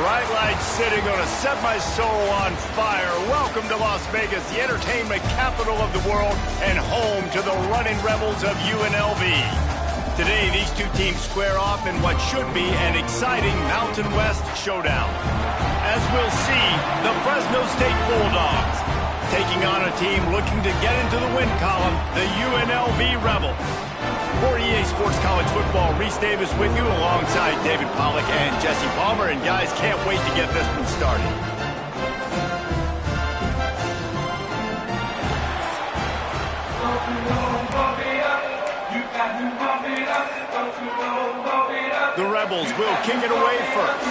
bright lights sitting on to set my soul on fire. Welcome to Las Vegas, the entertainment capital of the world and home to the running rebels of UNLV. Today, these two teams square off in what should be an exciting Mountain West showdown. As we'll see, the Fresno State Bulldogs taking on a team looking to get into the win column, the UNLV Rebels. For EA Sports College Football, Reese Davis with you alongside David Pollack and Jesse Palmer. And guys, can't wait to get this one started. The Rebels will kick it away first.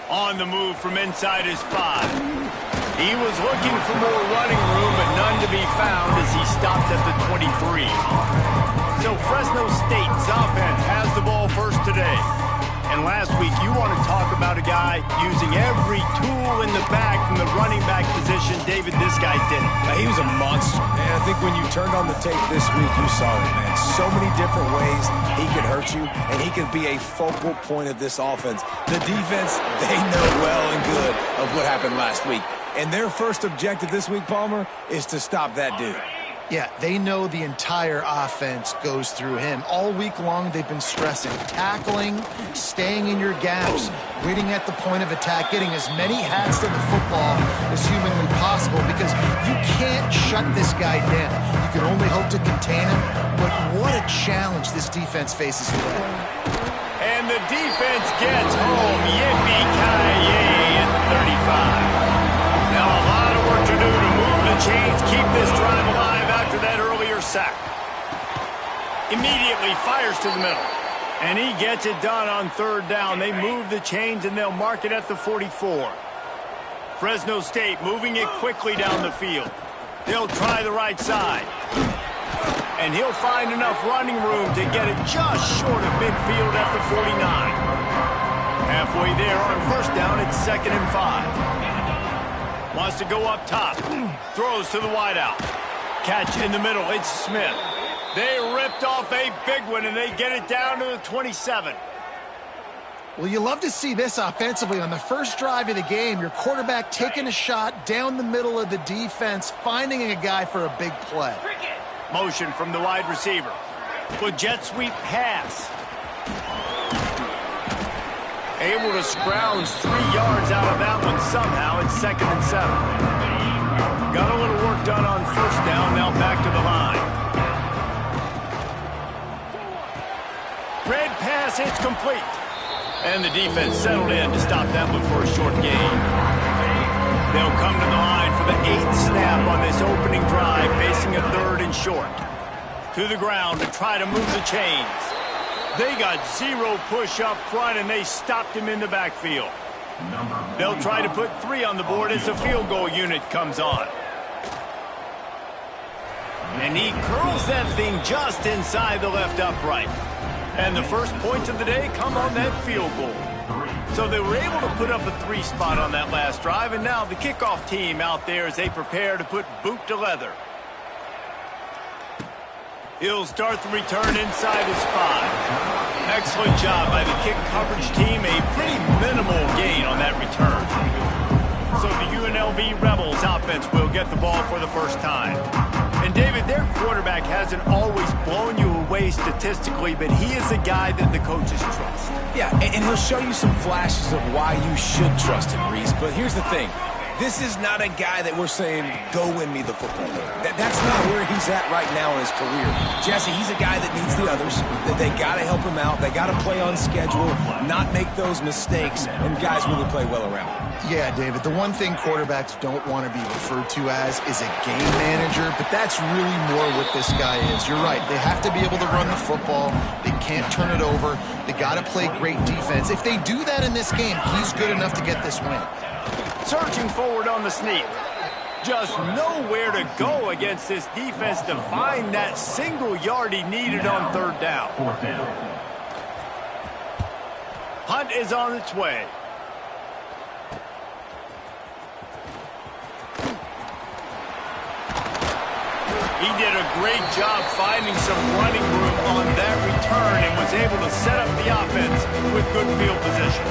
On the move from inside his 5. He was looking for more running room, but none to be found as he stopped at the 23. So Fresno State's offense has the ball first today. And last week, you want to talk about a guy using every tool in the bag from the running back position. David, this guy didn't. He was a monster. And I think when you turned on the tape this week, you saw it, man. So many different ways he could hurt you, and he could be a focal point of this offense. The defense, they know well and good of what happened last week. And their first objective this week, Palmer, is to stop that dude. Yeah, they know the entire offense goes through him. All week long, they've been stressing tackling, staying in your gaps, waiting at the point of attack, getting as many hats to the football as humanly possible because you can't shut this guy down. You can only hope to contain him, but what a challenge this defense faces today. And the defense gets home. Yippee-ki-yay at 35. Now a lot of work to do to move the chains, keep this drive alive after that earlier sack. Immediately fires to the middle. And he gets it done on third down. They move the chains and they'll mark it at the 44. Fresno State moving it quickly down the field. They'll try the right side. And he'll find enough running room to get it just short of midfield at the 49. Halfway there on first down, it's 2nd and 5. Wants to go up top. Throws to the wideout. Catch in the middle. It's Smith. They ripped off a big one, and they get it down to the 27. Well, you love to see this offensively. On the first drive of the game, your quarterback taking a shot down the middle of the defense, finding a guy for a big play. Motion from the wide receiver. Good jet sweep pass. Able to scrounge 3 yards out of that one somehow. It's 2nd and 7. Got a little work done on first down. Now back to the line. Red pass, it's complete. And the defense settled in to stop that one for a short gain. They'll come to the line for the 8th snap on this opening drive, facing a 3rd and short. To the ground to try to move the chains. They got 0 push up front, and they stopped him in the backfield. They'll try to put 3 on the board as the field goal unit comes on. And he curls that thing just inside the left upright. And the first points of the day come on that field goal. So they were able to put up a 3 spot on that last drive, and now the kickoff team out there as they prepare to put boot to leather. He'll start the return inside his 5. Excellent job by the kick coverage team. A pretty minimal gain on that return. So the UNLV Rebels offense will get the ball for the first time. And David, their quarterback hasn't always blown you away statistically, but he is a guy that the coaches trust. Yeah, and he'll show you some flashes of why you should trust him, Reese. But here's the thing. This is not a guy that we're saying, go win me the football game. That's not where he's at right now in his career. Jesse, he's a guy that needs the others. That they got to help him out. They got to play on schedule, not make those mistakes, and guys really play well around him. Yeah, David, the one thing quarterbacks don't want to be referred to as is a game manager, but that's really more what this guy is. You're right. They have to be able to run the football. They can't turn it over. They got to play great defense. If they do that in this game, he's good enough to get this win. Searching forward on the sneak. Just nowhere to go against this defense to find that single yard he needed on third down. Hunt is on its way. He did a great job finding some running room on that return able to set up the offense with good field position.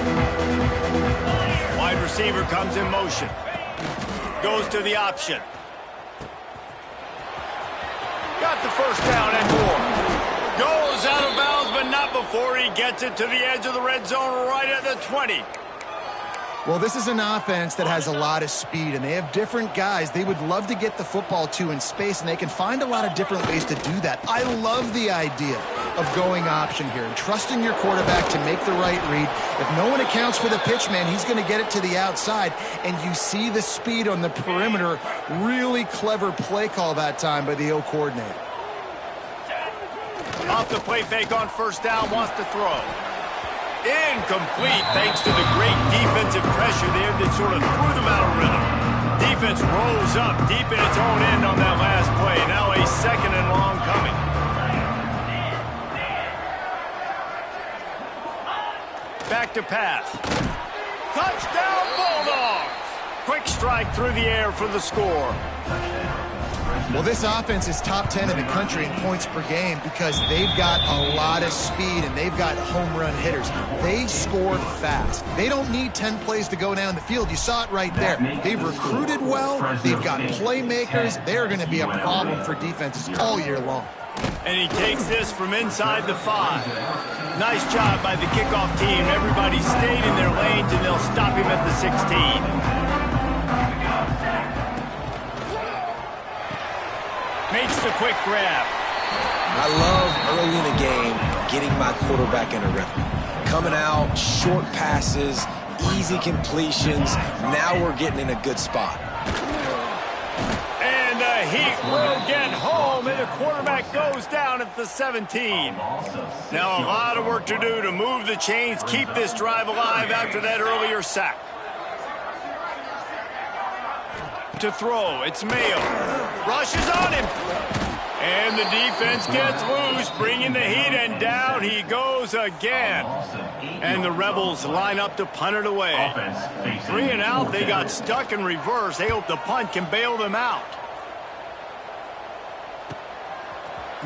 Wide receiver comes in motion. Goes to the option. Got the first down and more. Goes out of bounds, but not before he gets it to the edge of the red zone right at the 20. Well, this is an offense that has a lot of speed, and they have different guys they would love to get the football to in space, and they can find a lot of different ways to do that. I love the idea of going option here and trusting your quarterback to make the right read. If no one accounts for the pitch man, he's going to get it to the outside, and you see the speed on the perimeter. Really clever play call that time by the O coordinator. Off the play fake on first down, wants to throw. Incomplete thanks to the great defensive pressure there that sort of threw them out of rhythm. Defense rose up deep in its own end on that last play. Now a second and long coming. Back to pass. Touchdown Bulldogs! Quick strike through the air for the score. Well, this offense is top 10 in the country in points per game because they've got a lot of speed and they've got home run hitters. They score fast. They don't need 10 plays to go down the field. You saw it right there. They've recruited well. They've got playmakers. They're going to be a problem for defenses all year long. And he takes this from inside the 5. Nice job by the kickoff team. Everybody stayed in their lanes, and they'll stop him at the 16. Makes the quick grab. I love early in the game getting my quarterback in a rhythm. Coming out, short passes, easy completions. Now we're getting in a good spot. And the heat will get home, and the quarterback goes down at the 17. Now a lot of work to do to move the chains, keep this drive alive after that earlier sack. To throw, it's Mayo. Rushes on him. And the defense gets loose, bringing the heat, and down he goes again. And the Rebels line up to punt it away. 3 and out, they got stuck in reverse. They hope the punt can bail them out.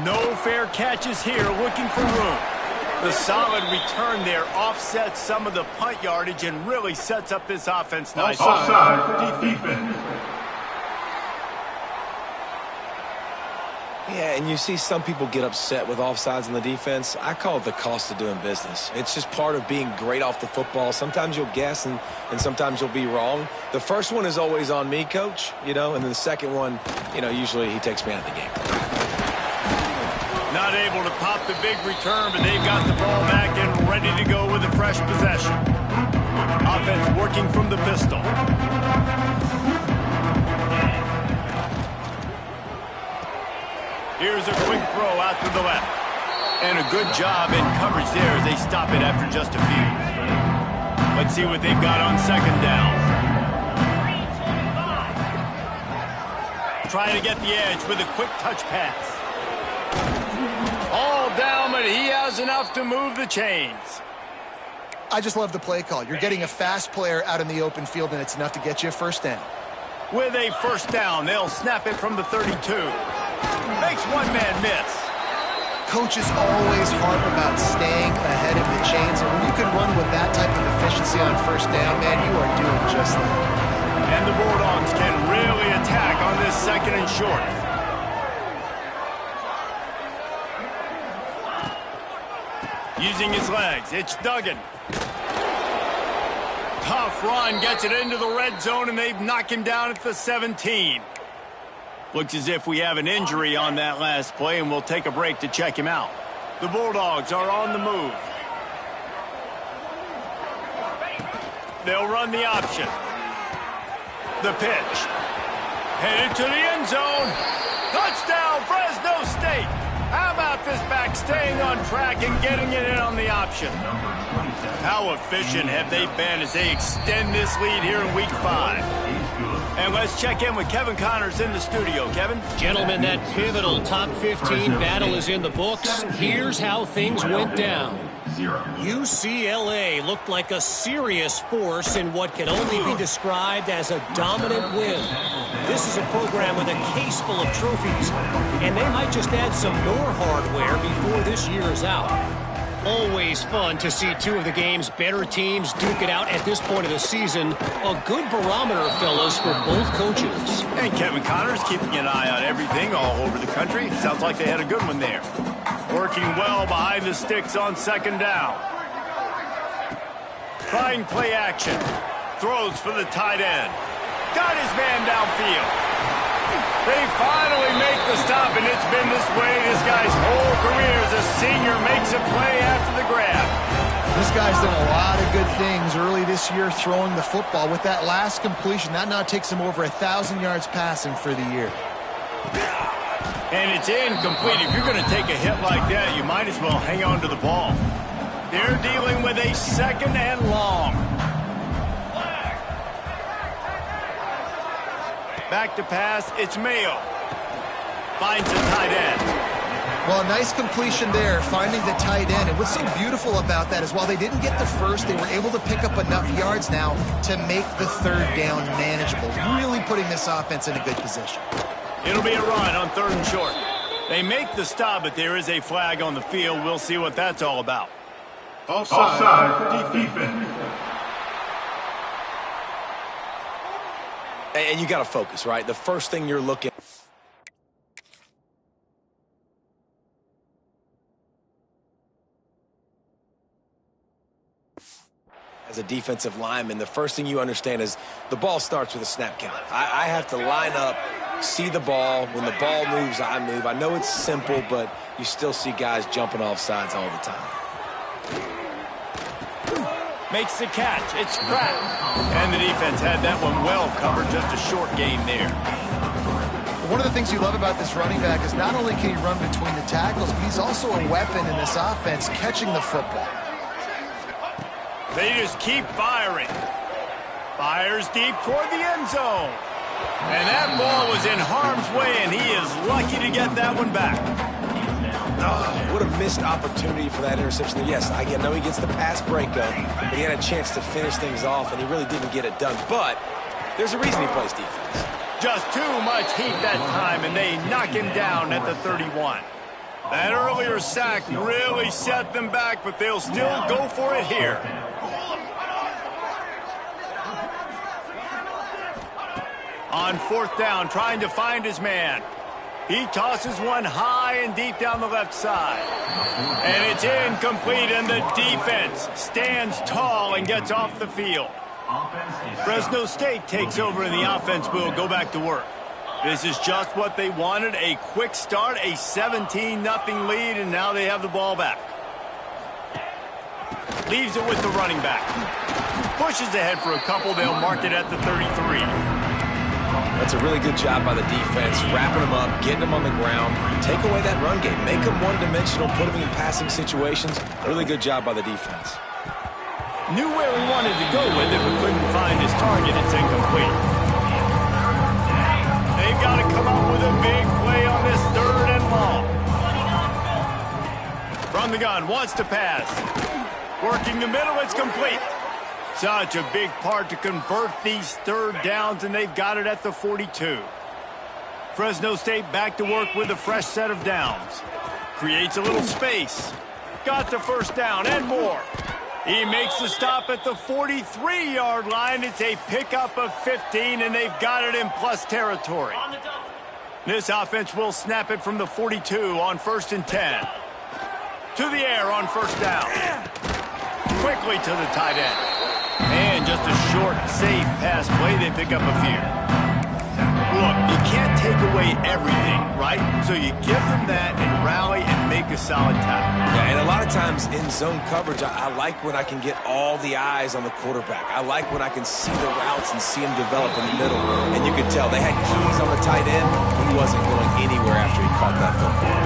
No fair catches here, looking for room. The solid return there offsets some of the punt yardage and really sets up this offense nicely. Offside, defense. Yeah, and you see some people get upset with offsides in the defense. I call it the cost of doing business. It's just part of being great off the football. Sometimes you'll guess and sometimes you'll be wrong. The first one is always on me, Coach, and then the second one, usually he takes me out of the game. Not able to pop the big return, but they've got the ball back and ready to go with a fresh possession. Offense working from the pistol. Here's a quick throw out to the left. And a good job in coverage there as they stop it after just a few. Let's see what they've got on second down. Trying to get the edge with a quick touch pass. All down, but he has enough to move the chains. I just love the play call. You're getting a fast player out in the open field, and it's enough to get you a first down. With a first down, they'll snap it from the 32. Makes one man miss. Coaches always harp about staying ahead of the chains, and when you can run with that type of efficiency on first down, man, you are doing just that. And the Bulldogs can really attack on this second and short. Using his legs, it's Duggan. Tough run, gets it into the red zone, and they've knocked him down at the 17. Looks as if we have an injury on that last play, and we'll take a break to check him out. The Bulldogs are on the move. They'll run the option. The pitch. Headed to the end zone. Touchdown, Fresno State. How about this back staying on track and getting it in on the option? How efficient have they been as they extend this lead here in Week 5? And let's check in with Kevin Connors in the studio. Kevin? Gentlemen, that pivotal top 15 battle is in the books. Here's how things went down. UCLA looked like a serious force in what can only be described as a dominant win. This is a program with a case full of trophies, and they might just add some more hardware before this year is out. Always fun to see two of the game's better teams duke it out at this point of the season. A good barometer, fellas, for both coaches. And Kevin Connor's keeping an eye on everything all over the country. Sounds like they had a good one there. Working well behind the sticks on second down. Trying play action. Throws for the tight end. Got his man downfield. They finally make the stop, and it's been this way this guy's whole career as a senior makes a play after the grab. This guy's done a lot of good things early this year throwing the football. With that last completion, that now takes him over 1,000 yards passing for the year. And it's incomplete. If you're going to take a hit like that, you might as well hang on to the ball. They're dealing with a second and long. Back to pass, it's Mayo. Finds the tight end. Well, a nice completion there, finding the tight end. And what's so beautiful about that is while they didn't get the first, they were able to pick up enough yards now to make the third down manageable, really putting this offense in a good position. It'll be a run on 3rd and short. They make the stop, but there is a flag on the field. We'll see what that's all about. Offside defense. And you got to focus, right? The first thing you're looking as a defensive lineman, the first thing you understand is the ball starts with a snap count. I have to line up, see the ball. When the ball moves, I move. I know it's simple, but you still see guys jumping off sides all the time. Makes the catch. It's Pratt. And the defense had that one well covered. Just a short game there. One of the things you love about this running back is not only can he run between the tackles, but he's also a weapon in this offense catching the football. They just keep firing. Fires deep toward the end zone. And that ball was in harm's way, and he is lucky to get that one back. Oh, what a missed opportunity for that interception. Yes, I know he gets the pass breakup, but he had a chance to finish things off, and he really didn't get it done. But there's a reason he plays defense. Just too much heat that time, and they knock him down at the 31. That earlier sack really set them back, but they'll still go for it here. On 4th down, trying to find his man. He tosses one high and deep down the left side. And it's incomplete, and the defense stands tall and gets off the field. Fresno State takes over, and the offense will go back to work. This is just what they wanted, a quick start, a 17-0 lead, and now they have the ball back. Leaves it with the running back. Pushes ahead for a couple, they'll mark it at the 33. That's a really good job by the defense, wrapping them up, getting them on the ground. Take away that run game. Make them one-dimensional, put them in passing situations. Really good job by the defense. Knew where he wanted to go with it, but couldn't find his target. It's incomplete. They've got to come up with a big play on this 3rd and long. From the gun, wants to pass. Working the middle, it's complete. Such a big part to convert these 3rd downs, and they've got it at the 42. Fresno State back to work with a fresh set of downs. Creates a little space. Got the 1st down and more. He makes the stop at the 43-yard line. It's a pickup of 15, and they've got it in plus territory. This offense will snap it from the 42 on 1st and 10. To the air on 1st down. Quickly to the tight end. And just a short, safe pass play. They pick up a few. Look, you can't take away everything, right? So you give them that and rally and make a solid tackle. Yeah, and a lot of times in zone coverage, I like when I can get all the eyes on the quarterback. I like when I can see the routes and see him develop in the middle. And you could tell they had keys on the tight end. He wasn't going anywhere after he caught that football.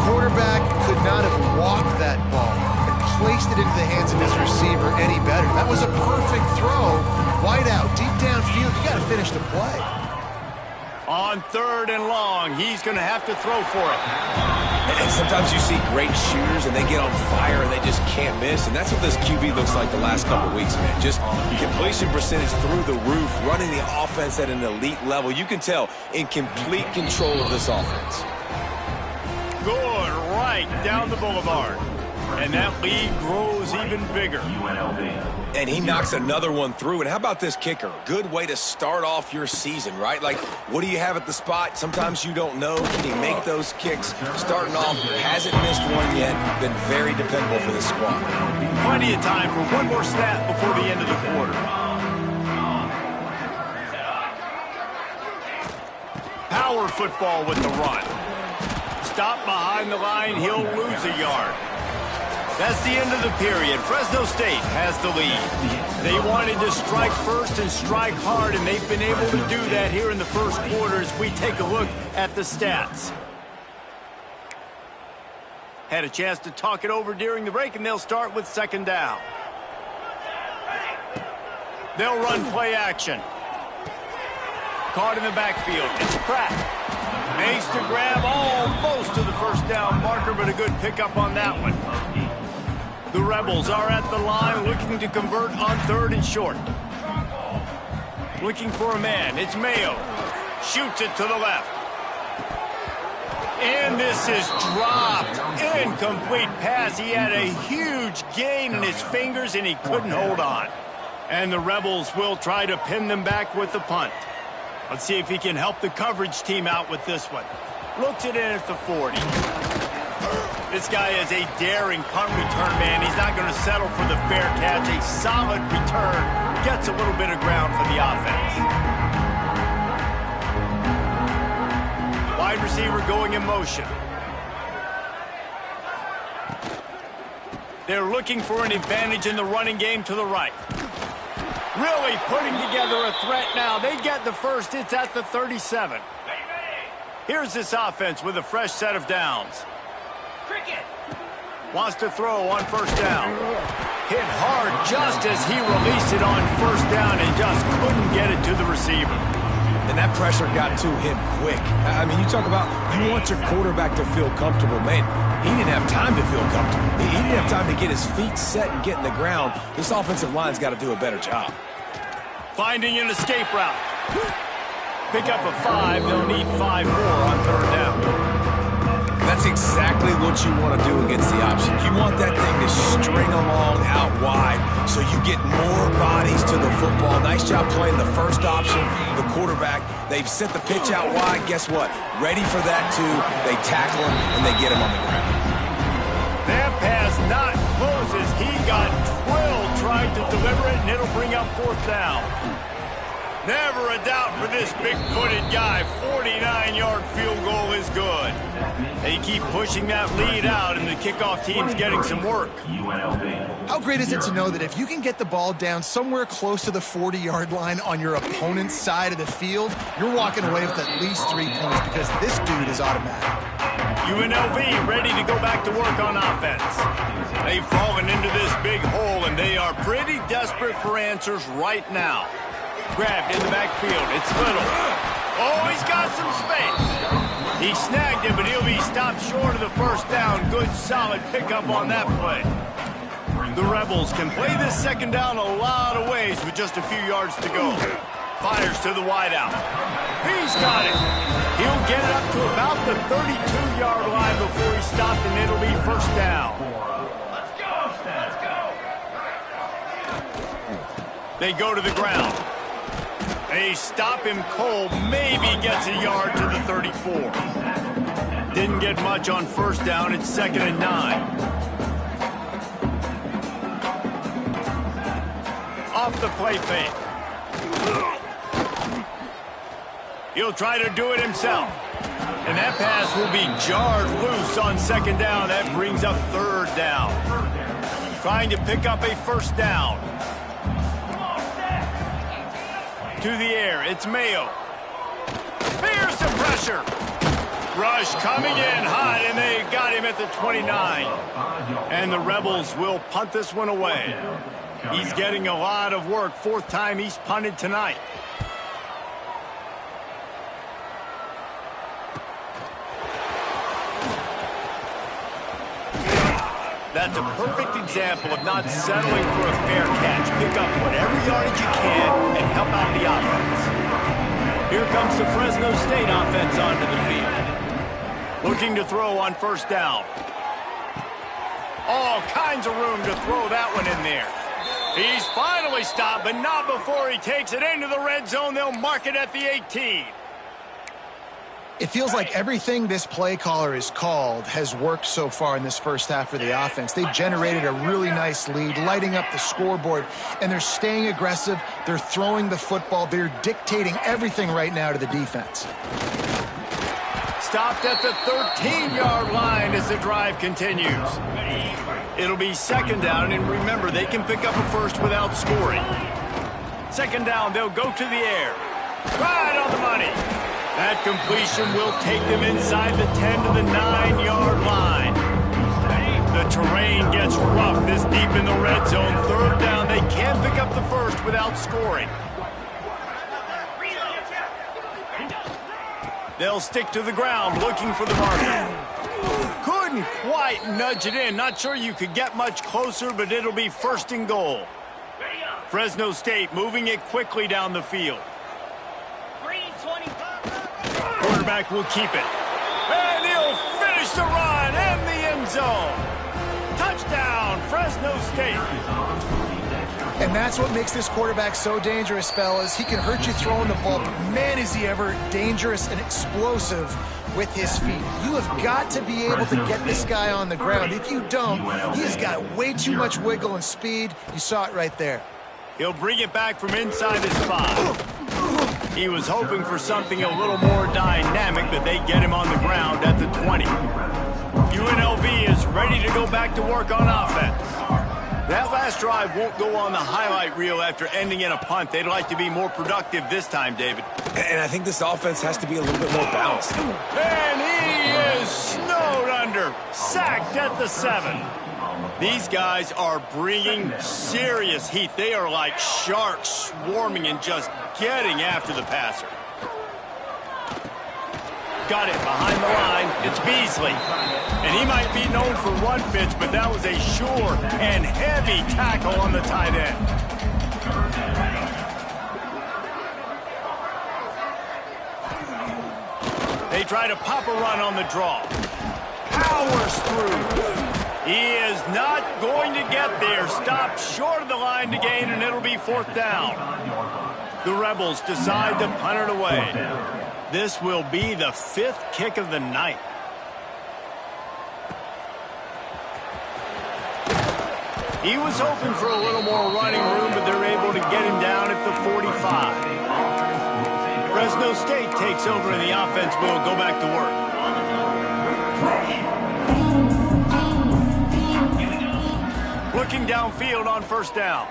Quarterback could not have walked that ball and placed it into the hands of his receiver any better. That was a perfect throw. Wide out, deep downfield. You got to finish the play. On 3rd and long, he's going to have to throw for it. And sometimes you see great shooters and they get on fire and they just can't miss. And that's what this QB looks like the last couple weeks, man. Just completion percentage through the roof, running the offense at an elite level. You can tell in complete control of this offense. Good, right down the boulevard. And that lead grows even bigger. And he knocks another one through. And how about this kicker? Good way to start off your season, right? Like, what do you have at the spot? Sometimes you don't know. Can he make those kicks? Starting off, hasn't missed one yet. Been very dependable for this squad. Plenty of time for one more snap before the end of the quarter. Power football with the run. Stop behind the line, he'll lose a yard. That's the end of the period. Fresno State has the lead. They wanted to strike first and strike hard, and they've been able to do that here in the first quarter as we take a look at the stats. Had a chance to talk it over during the break, and they'll start with second down. They'll run play action. Caught in the backfield. It's Pratt. Makes to grab almost to the first down marker, but a good pickup on that one. The Rebels are at the line looking to convert on third and short. Looking for a man. It's Mayo. Shoots it to the left. And this is dropped. Incomplete pass. He had a huge gain in his fingers, and he couldn't hold on. And the Rebels will try to pin them back with the punt. Let's see if he can help the coverage team out with this one. Looks it in at the 40. This guy is a daring punt return man. He's not going to settle for the fair catch. A solid return. Gets a little bit of ground for the offense. Wide receiver going in motion. They're looking for an advantage in the running game to the right. Really putting together a threat now. They get the first. It's at the 37. Here's this offense with a fresh set of downs. Wants to throw on first down. Hit hard just as he released it on first down and just couldn't get it to the receiver. And that pressure got to him quick. I mean, you talk about you want your quarterback to feel comfortable. Man, he didn't have time to feel comfortable. He didn't have time to get his feet set and get in the ground. This offensive line's got to do a better job. Finding an escape route. Pick up a 5. They'll need 5 more on third down. That's exactly what you want to do against the option. You want that thing to string along out wide so you get more bodies to the football. Nice job playing the first option, the quarterback. They've sent the pitch out wide. Guess what? Ready for that, too. They tackle him, and they get him on the ground. That pass not close as he got drilled trying to deliver it, and it'll bring up fourth down. Never a doubt for this big-footed guy. 49-yard field goal is good. They keep pushing that lead out, and the kickoff team's getting some work. How great is it to know that if you can get the ball down somewhere close to the 40-yard line on your opponent's side of the field, you're walking away with at least 3 points because this dude is automatic. UNLV ready to go back to work on offense. They've fallen into this big hole, and they are pretty desperate for answers right now. Grabbed in the backfield. It's Little. Oh, he's got some space. He snagged him, but he'll be stopped short of the first down. Good, solid pickup on that play. The Rebels can play this second down a lot of ways with just a few yards to go. Fires to the wideout. He's got it. He'll get it up to about the 32-yard line before he's stopped, and it'll be first down. Let's go. They go to the ground. They stop him cold, maybe gets a yard to the 34. Didn't get much on first down. It's 2nd and 9. Off the play fake. He'll try to do it himself. And that pass will be jarred loose on second down. That brings up third down. Trying to pick up a first down. To the air, it's Mayo. Here's some pressure. Rush coming in hot, and they got him at the 29. And the Rebels will punt this one away. He's getting a lot of work. 4th time he's punted tonight. That's a perfect example of not settling for a fair catch. Pick up whatever yardage you can and help out the offense. Here comes the Fresno State offense onto the field. Looking to throw on first down. All kinds of room to throw that one in there. He's finally stopped, but not before he takes it into the red zone. They'll mark it at the 18. It feels like everything this play caller has called has worked so far in this first half for the offense. They've generated a really nice lead, lighting up the scoreboard, and they're staying aggressive. They're throwing the football. They're dictating everything right now to the defense. Stopped at the 13-yard line as the drive continues. It'll be second down, and remember, they can pick up a first without scoring. Second down, they'll go to the air. Right on the money. That completion will take them inside the 10 to the 9-yard line. The terrain gets rough this deep in the red zone. Third down, they can't pick up the first without scoring. They'll stick to the ground looking for the marker. Couldn't quite nudge it in. Not sure you could get much closer, but it'll be first and goal. Fresno State moving it quickly down the field. Quarterback will keep it. And he'll finish the run in the end zone. Touchdown, Fresno State. And that's what makes this quarterback so dangerous, fellas. He can hurt you throwing the ball, but man, is he ever dangerous and explosive with his feet. You have got to be able to get this guy on the ground. If you don't, he's got way too much wiggle and speed. You saw it right there. He'll bring it back from inside his 5. He was hoping for something a little more dynamic, but they get him on the ground at the 20. UNLV is ready to go back to work on offense. That last drive won't go on the highlight reel after ending in a punt. They'd like to be more productive this time, David. And I think this offense has to be a little bit more balanced. And he is snowed under, sacked at the 7. These guys are bringing serious heat. They are like sharks swarming and just getting after the passer. Got it behind the line. It's Beasley. And he might be known for run fits, but that was a sure and heavy tackle on the tight end. They try to pop a run on the draw. Powers through. He is not going to get there. Stopped short of the line to gain, and it'll be fourth down. The Rebels decide to punt it away. This will be the 5th kick of the night. He was hoping for a little more running room, but they're able to get him down at the 45. Fresno State takes over, and the offense will go back to work. Looking downfield on first down.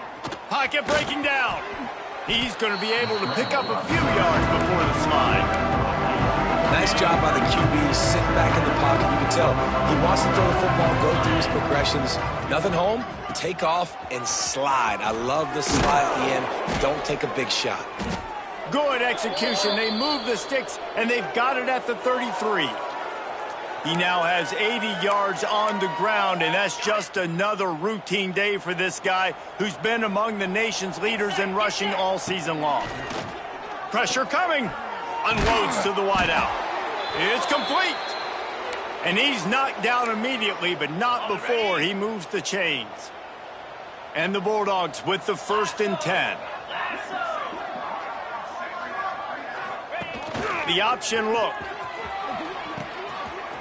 Pocket breaking down. He's going to be able to pick up a few yards before the slide. Nice job by the QB, sitting back in the pocket. You can tell he wants to throw the football, go through his progressions. Nothing home, take off, and slide. I love the slide at the end. Don't take a big shot. Good execution. They move the sticks, and they've got it at the 33. He now has 80 yards on the ground, and that's just another routine day for this guy who's been among the nation's leaders in rushing all season long. Pressure coming. Unloads to the wideout. It's complete. And he's knocked down immediately, but not before he moves the chains. And the Bulldogs with the 1st and 10. The option look.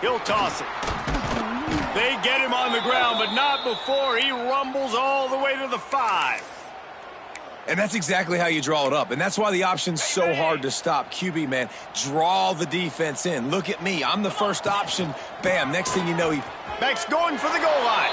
He'll toss it. They get him on the ground, but not before he rumbles all the way to the 5. And that's exactly how you draw it up. And that's why the option's so hard to stop. QB, man, draw the defense in. Look at me. I'm the first option. Bam. Next thing you know, he... Beck's going for the goal line.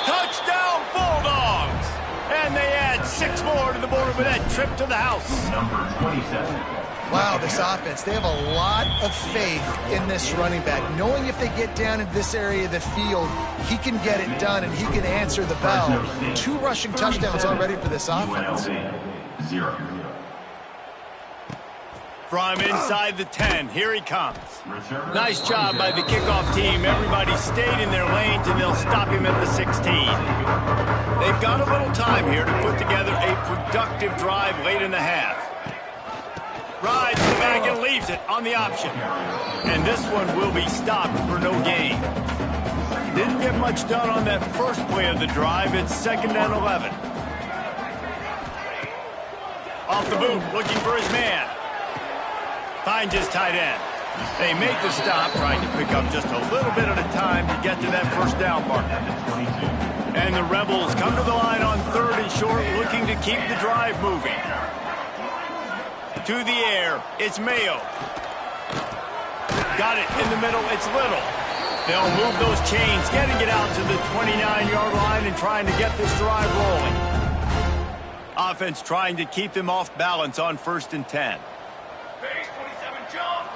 Touchdown, Bulldogs. And they add 6 more to the board with that trip to the house. Number 27. Wow, this offense, they have a lot of faith in this running back. Knowing if they get down in this area of the field, he can get it done and he can answer the bell. 2 rushing touchdowns already for this offense. 0. From inside the 10, here he comes. Nice job by the kickoff team. Everybody stayed in their lanes, and they'll stop him at the 16. They've got a little time here to put together a productive drive late in the half. Rides the back and leaves it on the option. And this one will be stopped for no gain. Didn't get much done on that first play of the drive. It's 2nd and 11. Off the boot, looking for his man. Finds his tight end. They make the stop, trying to pick up just a little bit at a time to get to that first down marker. And the Rebels come to the line on 3rd and short, looking to keep the drive moving. To the air, it's Mayo. Got it in the middle, it's Little. They'll move those chains, getting it out to the 29-yard line and trying to get this drive rolling. Offense trying to keep them off balance on 1st and 10. Base 27 jump.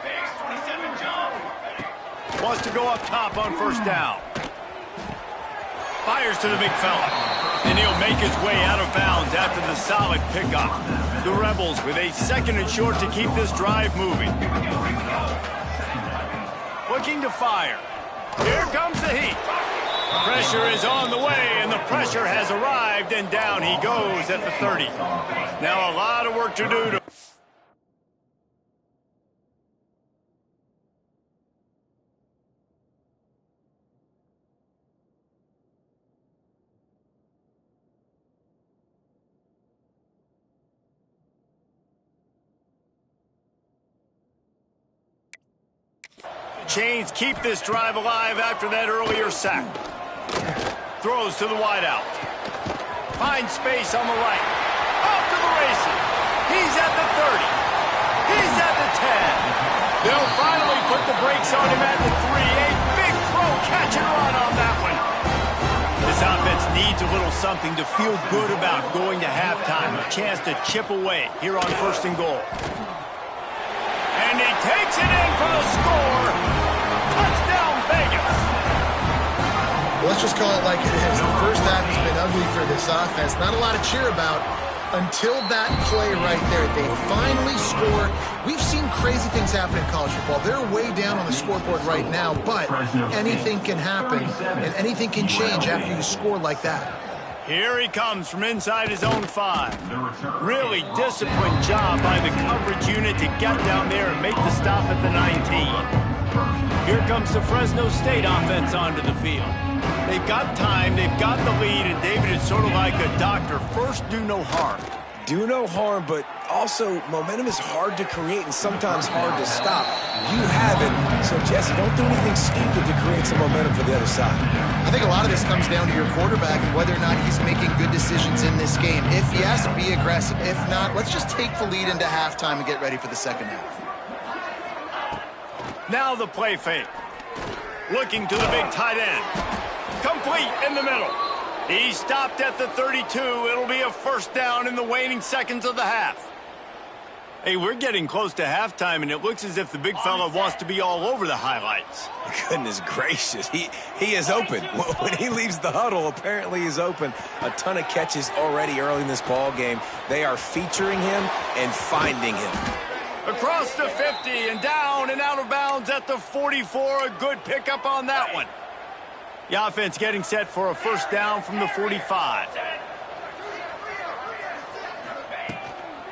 Base 27 jump. Wants to go up top on 1st down. Fires to the big fella. And he'll make his way out of bounds after the solid pickup. The Rebels with a 2nd and short to keep this drive moving. Looking to fire. Here comes the heat. Pressure is on the way, and the pressure has arrived, and down he goes at the 30. Now a lot of work to do to... Chains keep this drive alive after that earlier sack. Throws to the wideout. Finds space on the right. Off to the races. He's at the 30. He's at the 10. They'll finally put the brakes on him at the 3. A big throw, catch and run on that one. This offense needs a little something to feel good about going to halftime. A chance to chip away here on 1st and goal. And he takes it in for the score. Touchdown, Vegas. Let's just call it like it is. The first half has been ugly for this offense. Not a lot to cheer about until that play right there. They finally score. We've seen crazy things happen in college football. They're way down on the scoreboard right now, but anything can happen, and anything can change after you score like that. Here he comes from inside his own 5. Really disciplined job by the coverage unit to get down there and make the stop at the 19. Here comes the Fresno State offense onto the field. They've got time, they've got the lead, and David is sort of like a doctor. First, do no harm. Do no harm, but also momentum is hard to create and sometimes hard to stop. You have it, so Jesse, don't do anything stupid to create some momentum for the other side. I think a lot of this comes down to your quarterback and whether or not he's making good decisions in this game. If yes, be aggressive. If not, let's just take the lead into halftime and get ready for the 2nd half. Now the play fake. Looking to the big tight end. Complete in the middle. He stopped at the 32. It'll be a 1st down in the waning seconds of the half. Hey, we're getting close to halftime, and it looks as if the big fella wants to be all over the highlights. Goodness gracious, he is open. When he leaves the huddle, apparently he's open. A ton of catches already early in this ball game. They are featuring him and finding him. Across the 50 and down and out of bounds at the 44. A good pickup on that one. The offense getting set for a 1st down from the 45.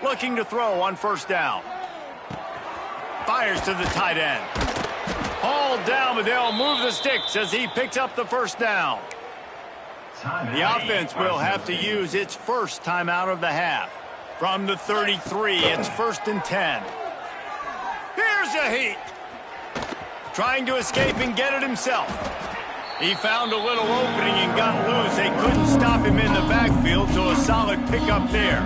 Looking to throw on 1st down. Fires to the tight end. Hauled down, but they'll move the sticks as he picks up the 1st down. The offense will have to use its first timeout of the half. From the 33, it's 1st and 10. Here's a heat. Trying to escape and get it himself. He found a little opening and got loose. They couldn't stop him in the backfield, so a solid pickup there.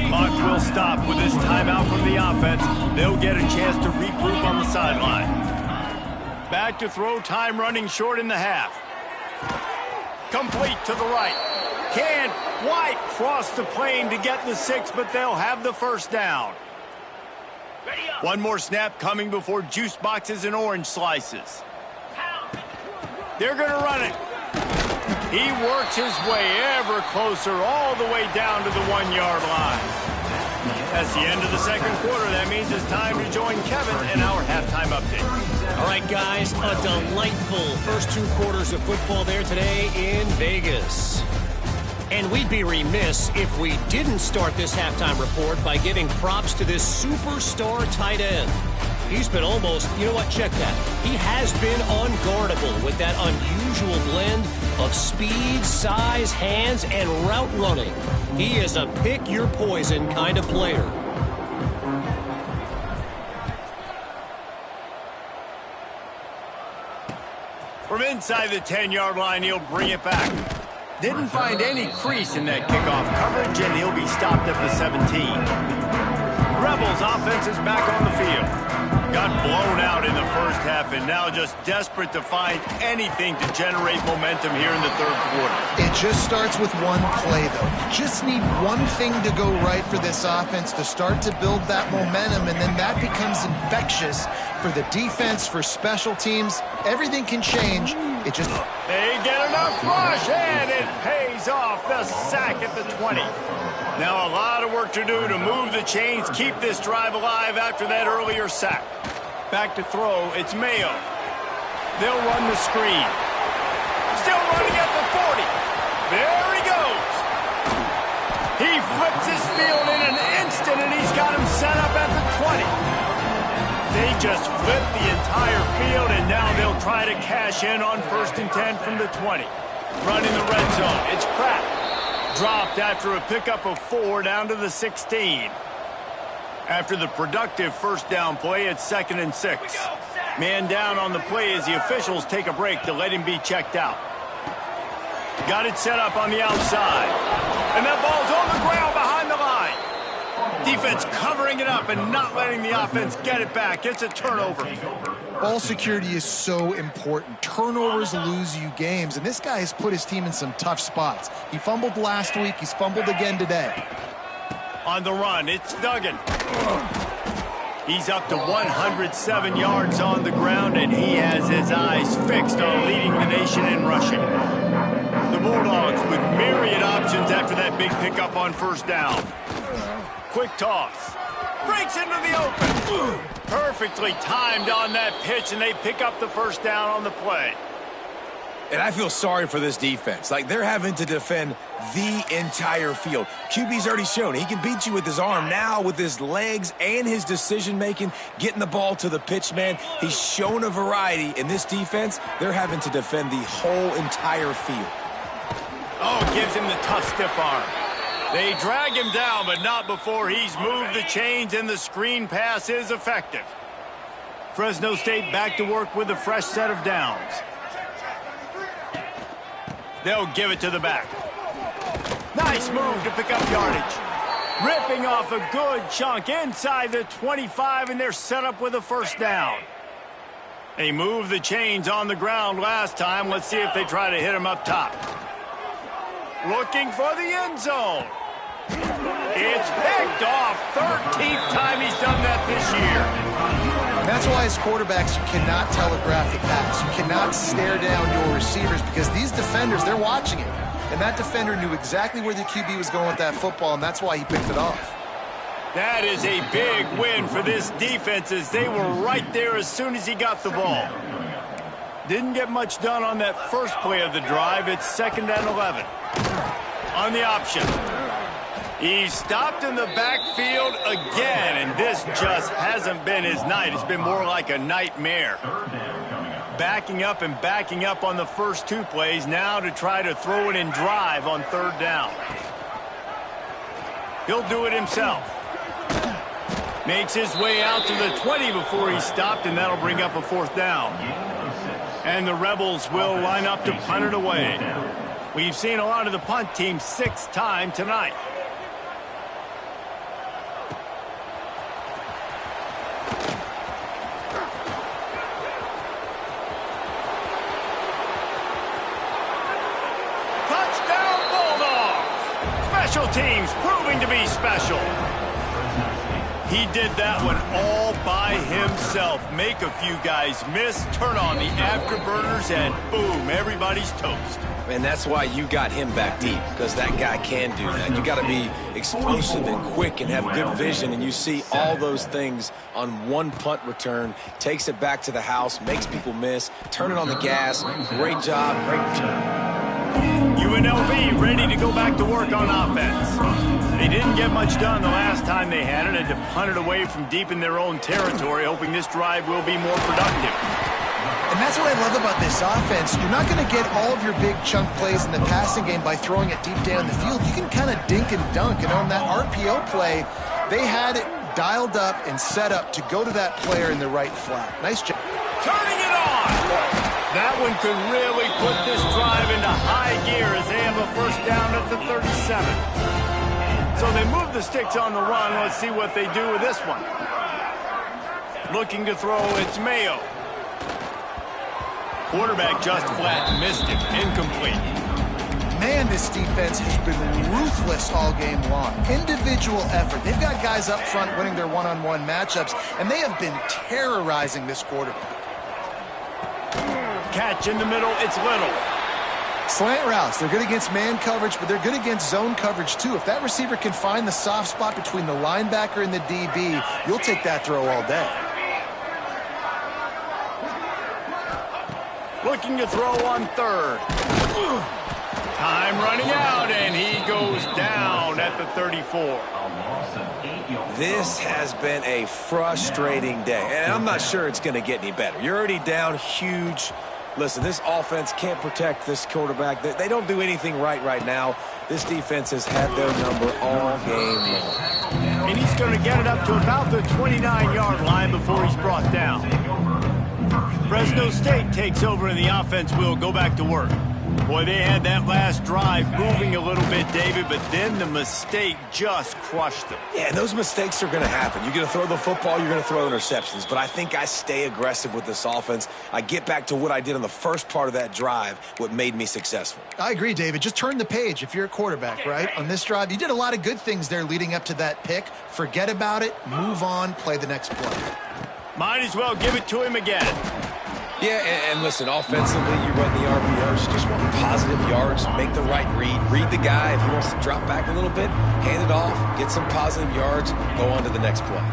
Clock will stop with this timeout from the offense. They'll get a chance to regroup on the sideline. Back to throw, time running short in the half. Complete to the right. Can't quite cross the plane to get the 6, but they'll have the 1st down. One more snap coming before juice boxes and orange slices. They're going to run it. He works his way ever closer all the way down to the 1-yard line. That's the end of the 2nd quarter. That means it's time to join Kevin in our halftime update. All right, guys, a delightful first 2 quarters of football there today in Vegas. And we'd be remiss if we didn't start this halftime report by giving props to this superstar tight end. He's been almost, you know what, check that. He has been unguardable with that unusual blend of speed, size, hands, and route running. He is a pick-your-poison kind of player. From inside the 10-yard line, he'll bring it back. Didn't find any crease in that kickoff coverage, and he'll be stopped at the 17. Rebels offense is back on the field. Got blown out in the first half and now just desperate to find anything to generate momentum here in the third quarter. It just starts with one play, though. You just need one thing to go right for this offense to start to build that momentum, and then that becomes infectious for the defense, for special teams. Everything can change. It just... They get enough rush, and it pays off. The sack at the 20. Now a lot of work to do to move the chains, keep this drive alive after that earlier sack. Back to throw, it's Mayo. They'll run the screen. Still running at the 40. There he goes. He flips his field in an instant, and he's got him set up at the 20. They just flipped the entire field, and now they'll try to cash in on 1st and 10 from the 20. Running the red zone, it's Pratt. Dropped after a pickup of 4 down to the 16. After the productive first down play, it's 2nd and 6. Man down on the play as the officials take a break to let him be checked out. Got it set up on the outside. And that ball's on the ground behind the line. Defense covering it up and not letting the offense get it back. It's a turnover. Ball security is so important. Turnovers lose you games, and this guy has put his team in some tough spots. He fumbled last week. He's fumbled again today. On the run, it's Duggan. He's up to 107 yards on the ground, and he has his eyes fixed on leading the nation in rushing. The Bulldogs with myriad options after that big pickup on first down. Quick toss. Breaks into the open. Perfectly timed on that pitch, and they pick up the first down on the play. And I feel sorry for this defense. Like, they're having to defend the entire field. QB's already shown he can beat you with his arm. Now, with his legs and his decision-making, getting the ball to the pitch man, he's shown a variety. In this defense, they're having to defend the whole entire field. Oh, gives him the tough stiff arm. They drag him down, but not before he's moved the chains, and the screen pass is effective. Fresno State back to work with a fresh set of downs. They'll give it to the back. Nice move to pick up yardage. Ripping off a good chunk inside the 25, and they're set up with a first down. They moved the chains on the ground last time. Let's see if they try to hit him up top. Looking for the end zone. It's picked off. 13th time he's done that this year. That's why as quarterbacks, you cannot telegraph the pass. You cannot stare down your receivers because these defenders, they're watching it. And that defender knew exactly where the QB was going with that football, and that's why he picked it off. That is a big win for this defense as they were right there as soon as he got the ball. Didn't get much done on that first play of the drive. It's 2nd and 11. On the option. He's stopped in the backfield again, and this just hasn't been his night. It's been more like a nightmare. Backing up and backing up on the first 2 plays, now to try to throw it in drive on 3rd down. He'll do it himself. Makes his way out to the 20 before he's stopped, and that'll bring up a 4th down. And the Rebels will line up to punt it away. We've seen a lot of the punt team 6th time tonight. Touchdown Bulldogs! Special teams proving to be special. He did that one all by himself. Make a few guys miss, turn on the afterburners, and boom, everybody's toast. And that's why you got him back deep, because that guy can do that. You got to be explosive and quick and have good vision, and you see all those things on one punt return. Takes it back to the house, makes people miss, turn it on the gas. Great job, great return. UNLV ready to go back to work on offense. They didn't get much done the last time they had it, had to punt it away from deep in their own territory, hoping this drive will be more productive. And that's what I love about this offense. You're not going to get all of your big chunk plays in the passing game by throwing it deep down the field. You can kind of dink and dunk. And on that RPO play, they had it dialed up and set up to go to that player in the right flat. Nice job. Turning it on! That one could really put this drive into high gear as they have a first down at the 37. So they move the sticks on the run. Let's see what they do with this one. Looking to throw, it's Mayo. Quarterback just flat missed it. Incomplete. Man, this defense has been ruthless all game long. Individual effort. They've got guys up front winning their one-on-one matchups, and they have been terrorizing this quarterback. Catch in the middle, it's Little. Slant routes, they're good against man coverage, but they're good against zone coverage too. If that receiver can find the soft spot between the linebacker and the DB, you'll take that throw all day. Looking to throw on third. Time running out, and he goes down at the 34. This has been a frustrating day, and I'm not sure it's going to get any better. You're already down huge. Listen, this offense can't protect this quarterback. They don't do anything right now. This defense has had their number all game long. And he's going to get it up to about the 29-yard line before he's brought down. Fresno State takes over, and the offense will go back to work. Boy, they had that last drive moving a little bit, David, but then the mistake just crushed them. Yeah, and those mistakes are going to happen. You're going to throw the football, you're going to throw interceptions. But I think I stay aggressive with this offense. I get back to what I did on the first part of that drive, what made me successful. I agree, David. Just turn the page if you're a quarterback, right? On this drive, you did a lot of good things there leading up to that pick. Forget about it, move on, play the next play. Might as well give it to him again. Yeah, and listen, offensively, you run the RPOs. You just want positive yards, make the right read the guy. If he wants to drop back a little bit, hand it off, get some positive yards, go on to the next play.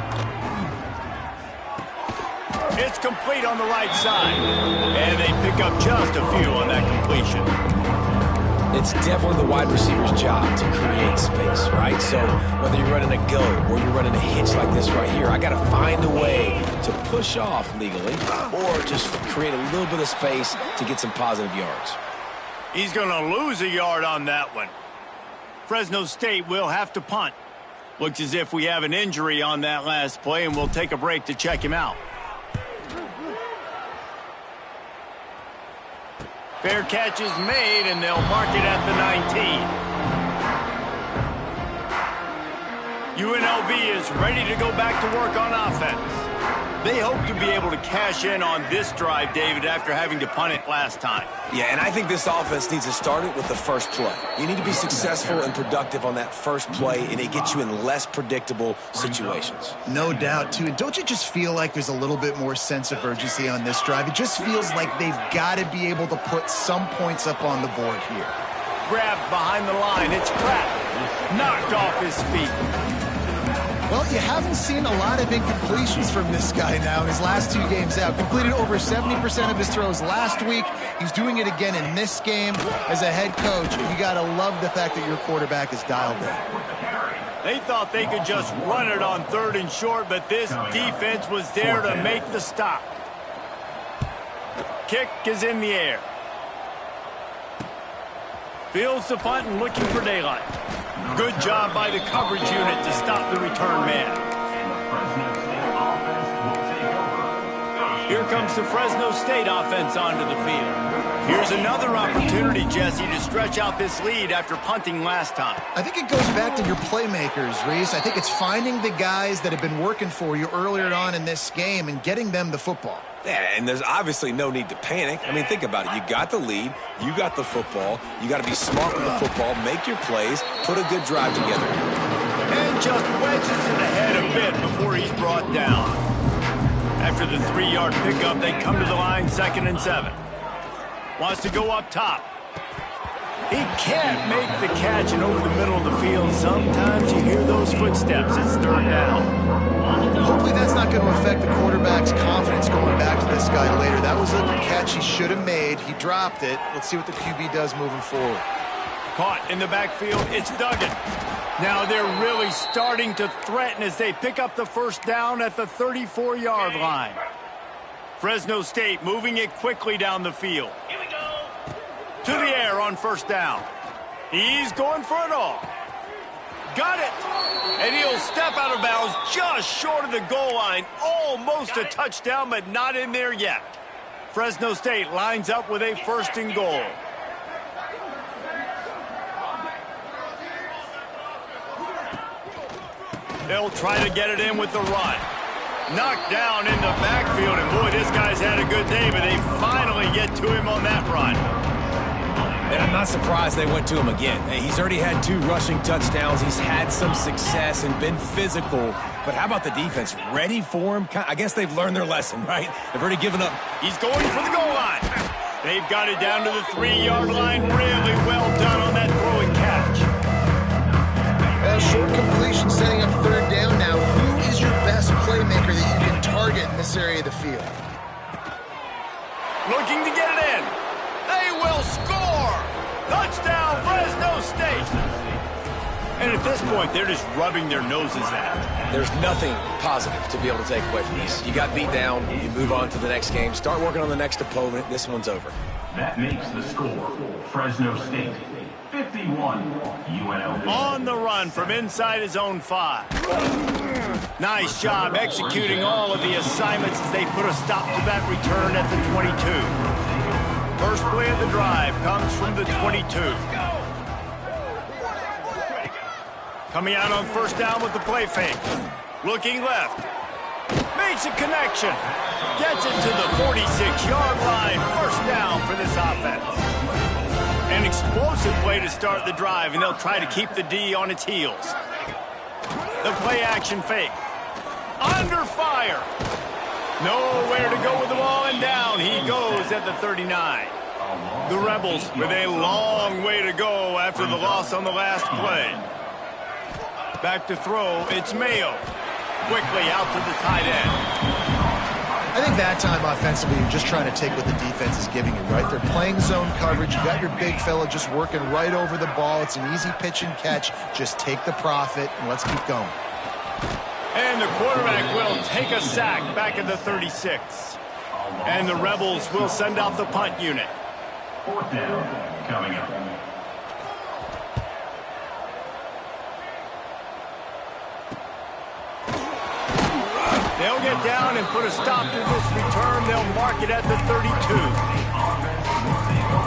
It's complete on the right side, and they pick up just a few on that completion. It's definitely the wide receiver's job to create space, right? So whether you're running a go or you're running a hitch like this right here, I got to find a way to push off legally or just create a little bit of space to get some positive yards. He's going to lose a yard on that one. Fresno State will have to punt. Looks as if we have an injury on that last play, and we'll take a break to check him out. Fair catch is made, and they'll mark it at the 19. UNLV is ready to go back to work on offense. They hope to be able to cash in on this drive, David, after having to punt it last time. Yeah, and I think this offense needs to start it with the first play. You need to be successful and productive on that first play, and it gets you in less predictable situations. No doubt, too. And don't you just feel like there's a little bit more sense of urgency on this drive? It just feels like they've got to be able to put some points up on the board here. Grabbed behind the line. It's Pratt. Knocked off his feet. Well, you haven't seen a lot of incompletions from this guy now his last two games out. Completed over 70% of his throws last week. He's doing it again in this game. As a head coach, you got to love the fact that your quarterback is dialed in. They thought they could just run it on third and short, but this defense was there to make the stop. Kick is in the air. Fields the punt and looking for daylight. Good job by the coverage unit to stop the return man. Here comes the Fresno State offense onto the field. Here's another opportunity, Jesse, to stretch out this lead after punting last time. I think it goes back to your playmakers, Reese. I think it's finding the guys that have been working for you earlier on in this game and getting them the football. Yeah, and there's obviously no need to panic. I mean, think about it. You got the lead. You got the football. You got to be smart with the football, make your plays, put a good drive together. And just wedges it ahead a bit before he's brought down. After the 3-yard pickup, they come to the line 2nd and 7. Wants to go up top. He can't make the catch, and over the middle of the field, sometimes you hear those footsteps. It's 3rd down. Hopefully that's not going to affect the quarterback's confidence going back to this guy later. That was a catch he should have made. He dropped it. Let's see what the QB does moving forward. Caught in the backfield, it's Duggan. Now they're really starting to threaten as they pick up the first down at the 34-yard line. Fresno State moving it quickly down the field. Here we go. To the air on first down. He's going for it all. Got it. And he'll step out of bounds just short of the goal line. Almost a touchdown, but not in there yet. Fresno State lines up with a first and goal. They'll try to get it in with the run. Knocked down in the backfield, and boy, this guy's had a good day, but they finally get to him on that run. And I'm not surprised they went to him again. Hey, he's already had 2 rushing touchdowns. He's had some success and been physical. But how about the defense? Ready for him? I guess they've learned their lesson, right? They've already given up. He's going for the goal line. They've got it down to the 3-yard line. Really well done on that throw and catch. Well, short completion setting up third down now. Who is your best playmaker that you can target in this area of the field? Looking to get it in. They will score. Touchdown, Fresno State. And at this point, they're just rubbing their noses at. There's nothing positive to be able to take away from this. You got beat down. You move on to the next game. Start working on the next opponent. This one's over. That makes the score Fresno State 51, UNLV. On the run from inside his own 5. Nice job executing all of the assignments as they put a stop to that return at the 22. First play of the drive comes from the 22. Coming out on first down with the play fake. Looking left. Makes a connection. Gets it to the 46-yard line. First down for this offense. An explosive play to start the drive, and they'll try to keep the D on its heels. The play action fake. Under fire. Nowhere to go with the ball, and down he goes at the 39. The Rebels with a long way to go after the loss on the last play. Back to throw, it's Mayo. Quickly out to the tight end. I think that time offensively, you're just trying to take what the defense is giving you, right? They're playing zone coverage. You got your big fella just working right over the ball. It's an easy pitch and catch. Just take the profit, and let's keep going. And the quarterback will take a sack back at the 36. And the Rebels will send out the punt unit. Fourth down coming up. They'll get down and put a stop to this return. They'll mark it at the 32.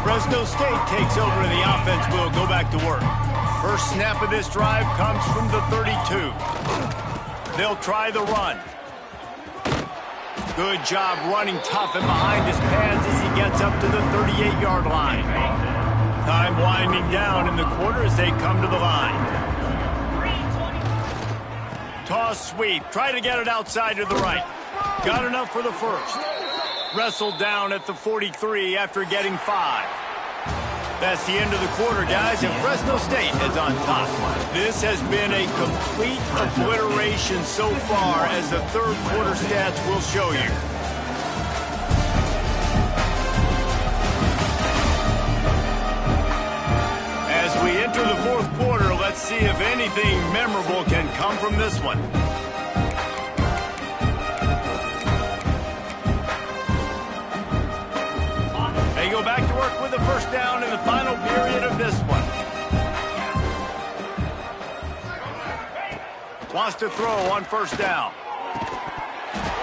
Fresno State takes over and the offense will go back to work. First snap of this drive comes from the 32. They'll try the run. Good job running tough and behind his pads as he gets up to the 38-yard line. Time winding down in the quarter as they come to the line. Toss sweep. Try to get it outside to the right. Got enough for the first. Wrestled down at the 43 after getting 5. That's the end of the quarter, guys, and Fresno State is on top. This has been a complete obliteration so far, as the third quarter stats will show you. As we enter the fourth quarter, let's see if anything memorable can come from this one. They go back to work with the first down in the final period of this one. Wants to throw on first down.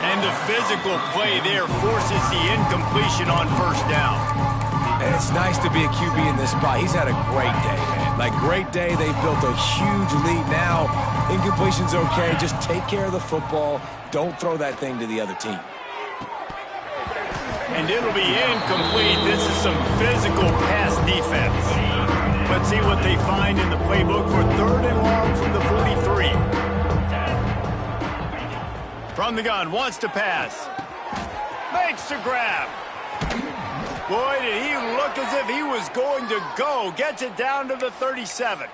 And the physical play there forces the incompletion on first down. And it's nice to be a QB in this spot. He's had a great day, man. Like, great day. They've built a huge lead now. Incompletion's okay. Just take care of the football. Don't throw that thing to the other team. And it'll be incomplete. This is some physical pass defense. Let's see what they find in the playbook for third and long from the 43. From the gun, wants to pass. Makes the grab. Boy, did he look as if he was going to go. Gets it down to the 37.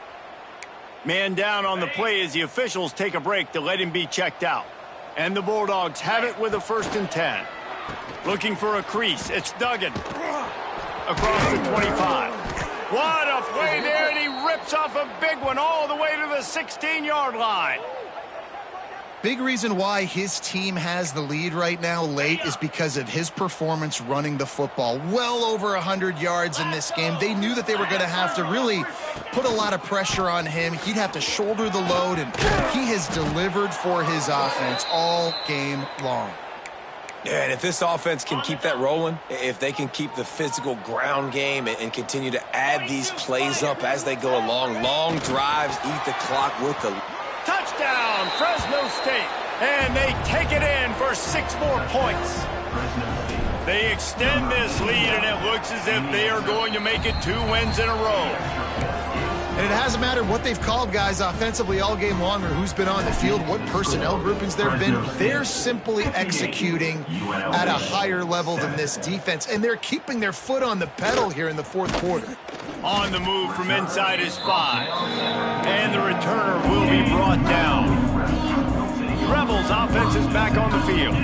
Man down on the play as the officials take a break to let him be checked out. And the Bulldogs have it with a 1st and 10. Looking for a crease. It's Duggan. Across the 25. What a play there, and he rips off a big one all the way to the 16-yard line. Big reason why his team has the lead right now late is because of his performance running the football. Well over 100 yards in this game. They knew that they were going to have to really put a lot of pressure on him. He'd have to shoulder the load, and he has delivered for his offense all game long. Yeah, and if this offense can keep that rolling, if they can keep the physical ground game and continue to add these plays up as they go along, long drives, eat the clock with the... Touchdown, Fresno State. And they take it in for 6 more points. They extend this lead, and it looks as if they are going to make it 2 wins in a row. And it hasn't mattered what they've called guys offensively all game long or who's been on the field, what personnel groupings there have been. They're simply executing at a higher level than this defense, and they're keeping their foot on the pedal here in the fourth quarter. On the move from inside his 5. And the returner will be brought down. Rebels offense is back on the field.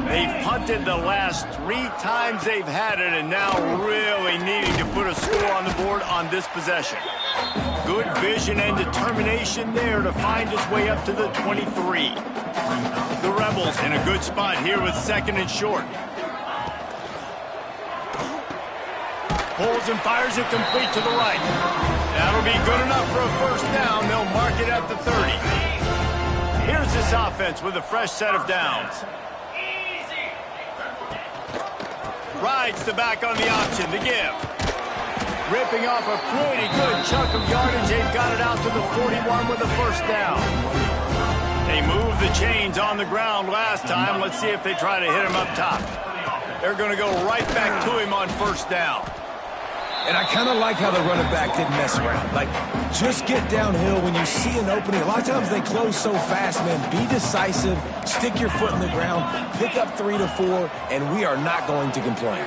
They've punted the last 3 times they've had it, and now really needing to put a score on the board on this possession. Good vision and determination there to find his way up to the 23. The Rebels in a good spot here with 2nd and short. Pulls and fires it complete to the right. That'll be good enough for a first down. They'll mark it at the 30. Here's this offense with a fresh set of downs. Rides the back on the option, the give. Ripping off a pretty good chunk of yardage. They've got it out to the 41 with a first down. They moved the chains on the ground last time. Let's see if they try to hit him up top. They're going to go right back to him on first down. And I kind of like how the running back didn't mess around. Like, just get downhill when you see an opening. A lot of times they close so fast, man. Be decisive, stick your foot in the ground, pick up 3 to 4, and we are not going to complain.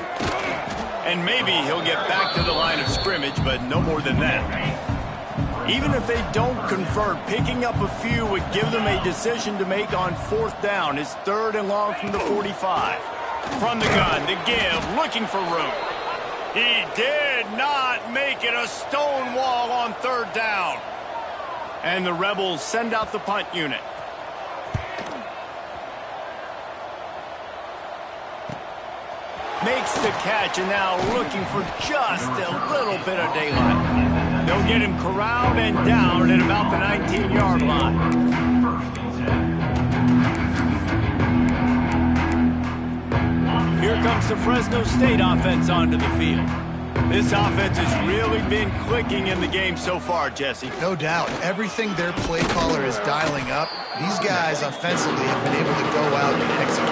And maybe he'll get back to the line of scrimmage, but no more than that. Even if they don't convert, picking up a few would give them a decision to make on 4th down. It's 3rd and long from the 45. From the gun, the give, looking for room. He did not make it a stone wall on 3rd down. And the Rebels send out the punt unit. Makes the catch, and now looking for just a little bit of daylight. They'll get him corralled and down at about the 19-yard line. Here comes the Fresno State offense onto the field. This offense has really been clicking in the game so far, Jesse. No doubt. Everything their play caller is dialing up, these guys offensively have been able to go out and execute.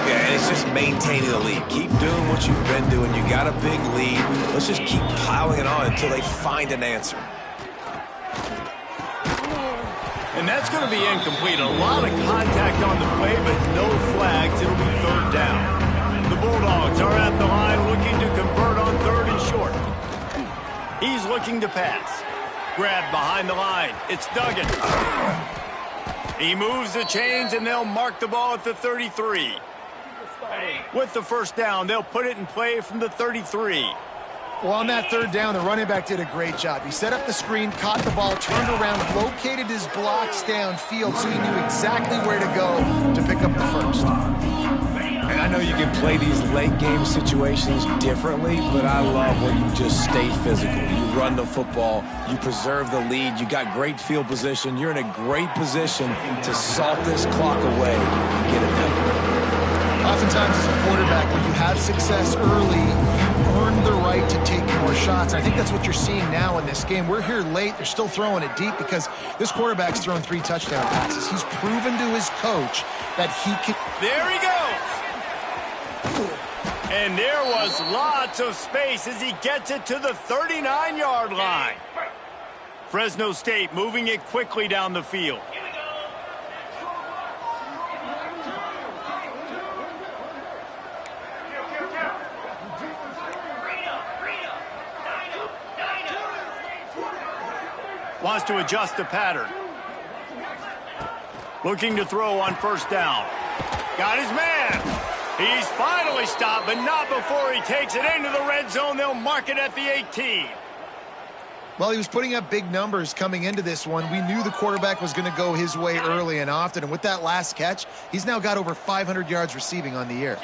Yeah, and it's just maintaining the lead. Keep doing what you've been doing. You got a big lead. Let's just keep piling it on until they find an answer. And that's going to be incomplete. A lot of contact on the play, but no flags. It'll be 3rd down. The Bulldogs are at the line looking to convert on 3rd and short. He's looking to pass. Grabbed behind the line. It's Duggan. He moves the chains, and they'll mark the ball at the 33. With the first down, they'll put it in play from the 33. Well, on that 3rd down, the running back did a great job. He set up the screen, caught the ball, turned around, located his blocks downfield so he knew exactly where to go to pick up the first. And I know you can play these late game situations differently, but I love when you just stay physical. You run the football, you preserve the lead, you got great field position, you're in a great position to salt this clock away and get it done. Oftentimes as a quarterback, when you have success early, you earn the right to take more shots. I think that's what you're seeing now in this game. We're here late. They're still throwing it deep because this quarterback's thrown 3 touchdown passes. He's proven to his coach that he can... There he goes! And there was lots of space as he gets it to the 39-yard line. Fresno State moving it quickly down the field. Wants to adjust the pattern. Looking to throw on first down. Got his man. He's finally stopped, but not before he takes it into the red zone. They'll mark it at the 18. Well, he was putting up big numbers coming into this one. We knew the quarterback was going to go his way early and often, and with that last catch, he's now got over 500 yards receiving on the year.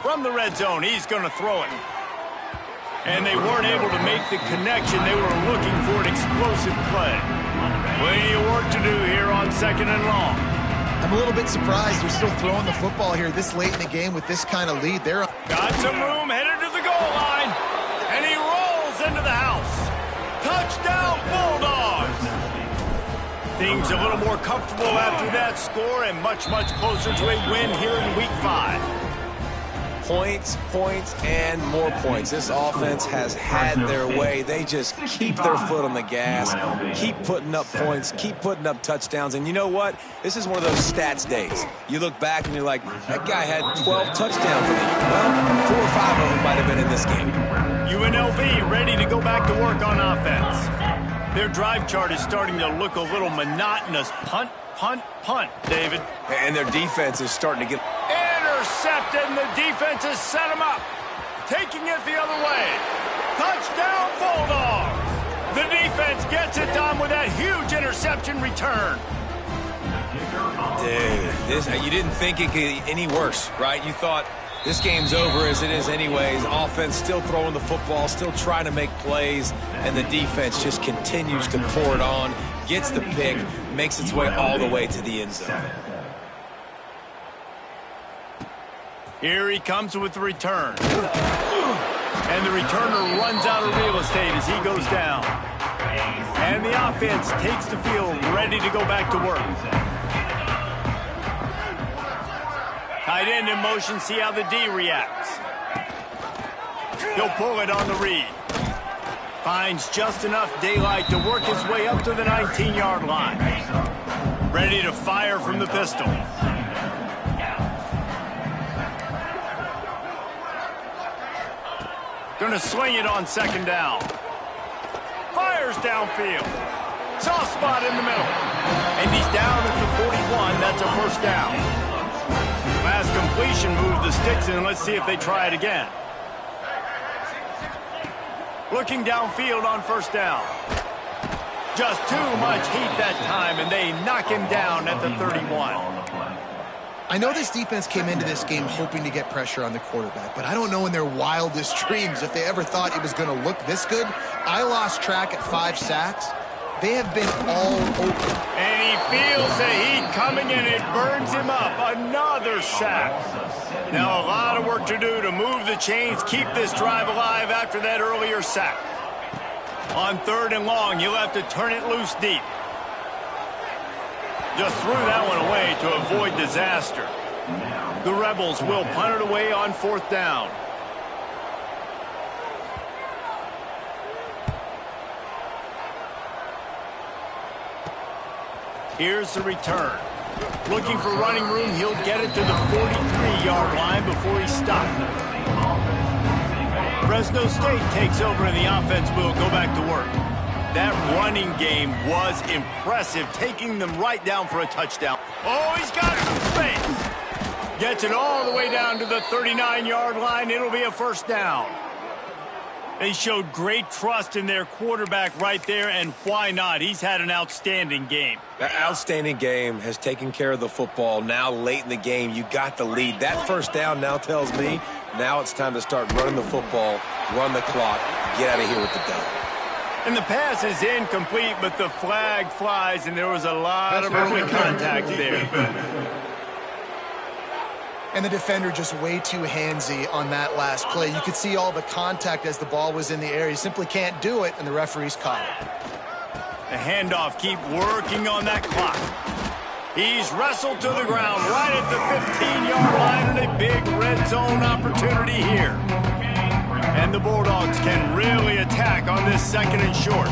From the red zone, he's going to throw it. And they weren't able to make the connection. They were looking for an explosive play. Plenty of work to do here on 2nd and long. I'm a little bit surprised they're still throwing the football here this late in the game with this kind of lead. They're got some room, headed to the goal line. And he rolls into the house. Touchdown, Bulldogs. Things a little more comfortable after that score and much, much closer to a win here in Week 5. Points, points, and more points. This offense has had their way. They just keep their foot on the gas, keep putting up points, keep putting up touchdowns. And you know what? This is one of those stats days. You look back and you're like, that guy had 12 touchdowns. Well, 4 or 5 of them might have been in this game. UNLV ready to go back to work on offense. Their drive chart is starting to look a little monotonous. Punt, punt, punt, David. And their defense is starting to get... Intercepted, and the defense has set him up. Taking it the other way. Touchdown, Bulldogs. The defense gets it done with that huge interception return. Dude, you didn't think it could get any worse, right? You thought this game's over as it is anyways. Offense still throwing the football, still trying to make plays, and the defense just continues to pour it on, gets the pick, makes its way all the way to the end zone. Here he comes with the return. And the returner runs out of real estate as he goes down. And the offense takes the field, ready to go back to work. Tight end in motion, see how the D reacts. He'll pull it on the read. Finds just enough daylight to work his way up to the 19-yard line. Ready to fire from the pistol. Going to swing it on 2nd down. Fires downfield. Soft spot in the middle. And he's down at the 41. That's a first down. Last completion moved the sticks in. Let's see if they try it again. Looking downfield on 1st down. Just too much heat that time, and they knock him down at the 31. I know this defense came into this game hoping to get pressure on the quarterback, but I don't know in their wildest dreams if they ever thought it was going to look this good. I lost track at 5 sacks. They have been all open. And he feels the heat coming in. It burns him up. Another sack. Now a lot of work to do to move the chains, keep this drive alive after that earlier sack. On 3rd and long, you'll have to turn it loose deep. Just threw that one away to avoid disaster. The Rebels will punt it away on 4th down. Here's the return. Looking for running room, he'll get it to the 43-yard line before he's stopped. Fresno State takes over and the offense will go back to work. That running game was impressive, taking them right down for a touchdown. Oh, he's got some space. Gets it all the way down to the 39-yard line. It'll be a first down. They showed great trust in their quarterback right there, and why not? He's had an outstanding game. That outstanding game has taken care of the football. Now, late in the game, you got the lead. That first down now tells me now it's time to start running the football, run the clock, get out of here with the dub. And the pass is incomplete, but the flag flies, and there was a lot of early contact there. And the defender just way too handsy on that last play. You could see all the contact as the ball was in the air. He simply can't do it, and the referee's caught it. The handoff, keep working on that clock. He's wrestled to the ground right at the 15-yard line, and a big red zone opportunity here. And the Bulldogs can really attack on this 2nd and short.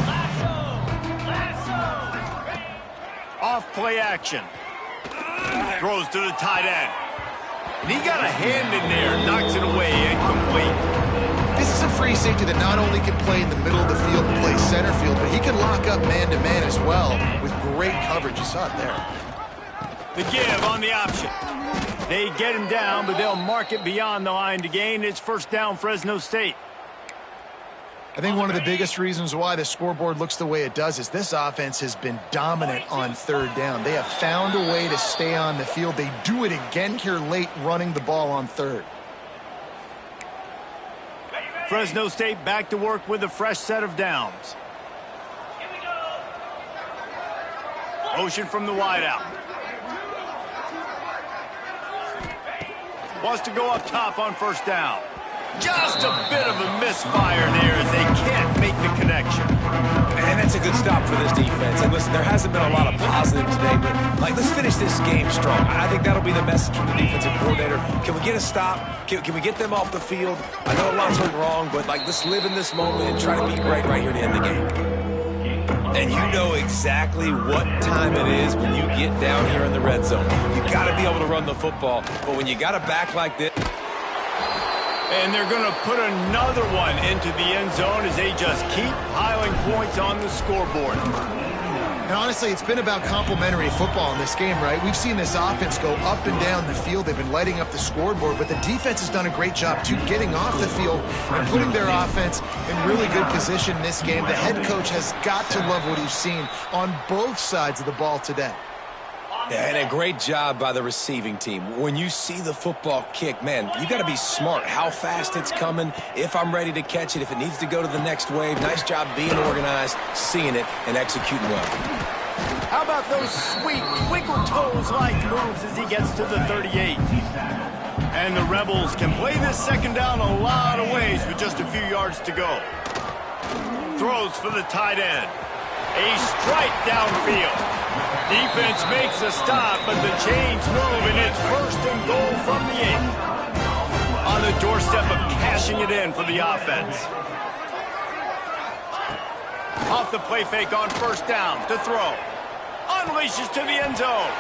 Off play action. Throws to the tight end. And he got a hand in there, knocks it away, incomplete. This is a free safety that not only can play in the middle of the field and play center field, but he can lock up man-to-man as well with great coverage. You saw it there. The give on the option. They get him down, but they'll mark it beyond the line to gain. It's first down, Fresno State. I think one of the biggest reasons why the scoreboard looks the way it does is this offense has been dominant on third down. They have found a way to stay on the field. They do it again here late, running the ball on third. Fresno State back to work with a fresh set of downs. Motion from the wideout. Wants to go up top on first down. Just a bit of a misfire there as they can't make the connection. And that's a good stop for this defense. And listen, there hasn't been a lot of positive today, but let's finish this game strong. I think that'll be the message from the defensive coordinator. Can we get a stop? Can we get them off the field? I know a lot's went wrong, but let's live in this moment and try to be great right here to end the game. And you know exactly what time it is when you get down here in the red zone. You got to be able to run the football, but when you got a back like this. And they're going to put another one into the end zone as they just keep piling points on the scoreboard. And honestly, it's been about complementary football in this game, right? We've seen this offense go up and down the field. They've been lighting up the scoreboard, but the defense has done a great job, too, getting off the field and putting their offense in really good position in this game. The head coach has got to love what he's seen on both sides of the ball today. Yeah, and a great job by the receiving team. When you see the football kick, man, you got to be smart how fast it's coming, if I'm ready to catch it, if it needs to go to the next wave. Nice job being organized, seeing it, and executing well. How about those sweet twinkle toes-like moves as he gets to the 38? And the Rebels can play this second down a lot of ways with just a few yards to go. Throws for the tight end. A strike downfield. Defense makes a stop, but the chains move, and it's first and goal from the 8. On the doorstep of cashing it in for the offense. Off the play fake on first down to throw. Unleashes to the end zone.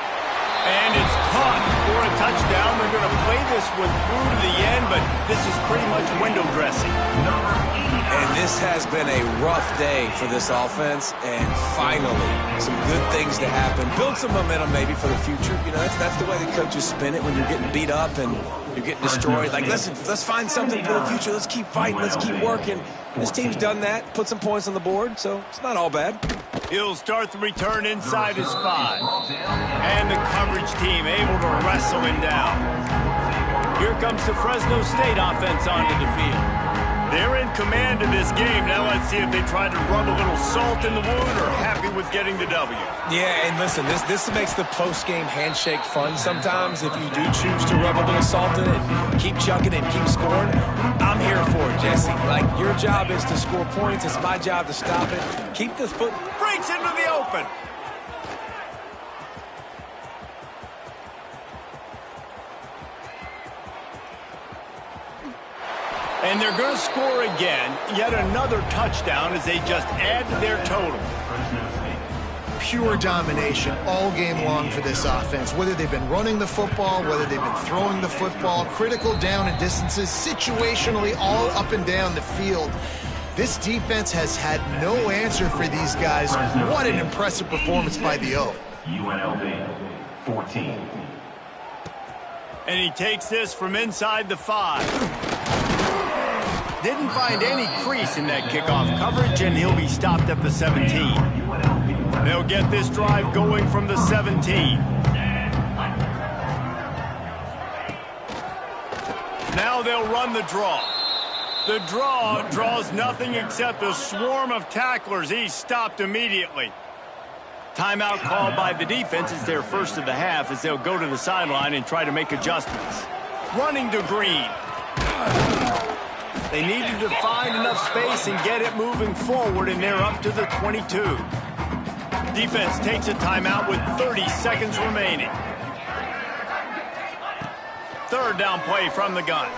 And it's caught for a touchdown. They're going to play this one through to the end, but this is pretty much window dressing. And this has been a rough day for this offense, and finally, some good things to happen. Build some momentum maybe for the future. You know, that's the way the coaches spin it when you're getting beat up and you're getting destroyed. Like, listen, let's find something for the future. Let's keep fighting. Let's keep working. This team's done that, put some points on the board, so it's not all bad. He'll start the return inside his 5. And the coverage team able to wrestle him down. Here comes the Fresno State offense onto the field. They're in command of this game. Now let's see if they try to rub a little salt in the wound or happy with getting the W. Yeah, and listen, this makes the post-game handshake fun sometimes. If you do choose to rub a little salt in it, keep chucking and keep scoring, I'm here for it, Jesse. Like, your job is to score points. It's my job to stop it. Keep this foot. Breaks into the open. And they're going to score again. Yet another touchdown as they just add to their total. Pure domination all game long for this offense. Whether they've been running the football, whether they've been throwing the football, critical down and distances, situationally all up and down the field. This defense has had no answer for these guys. What an impressive performance by the O. UNLV, 14. And he takes this from inside the 5. Didn't find any crease in that kickoff coverage, and he'll be stopped at the 17. They'll get this drive going from the 17. Now they'll run the draw. The draw draws nothing except a swarm of tacklers. He's stopped immediately. Timeout called by the defense. It's their first of the half as they'll go to the sideline and try to make adjustments. Running to Green. They needed to find enough space and get it moving forward, and they're up to the 22. Defense takes a timeout with 30 seconds remaining. Third down play from the gun.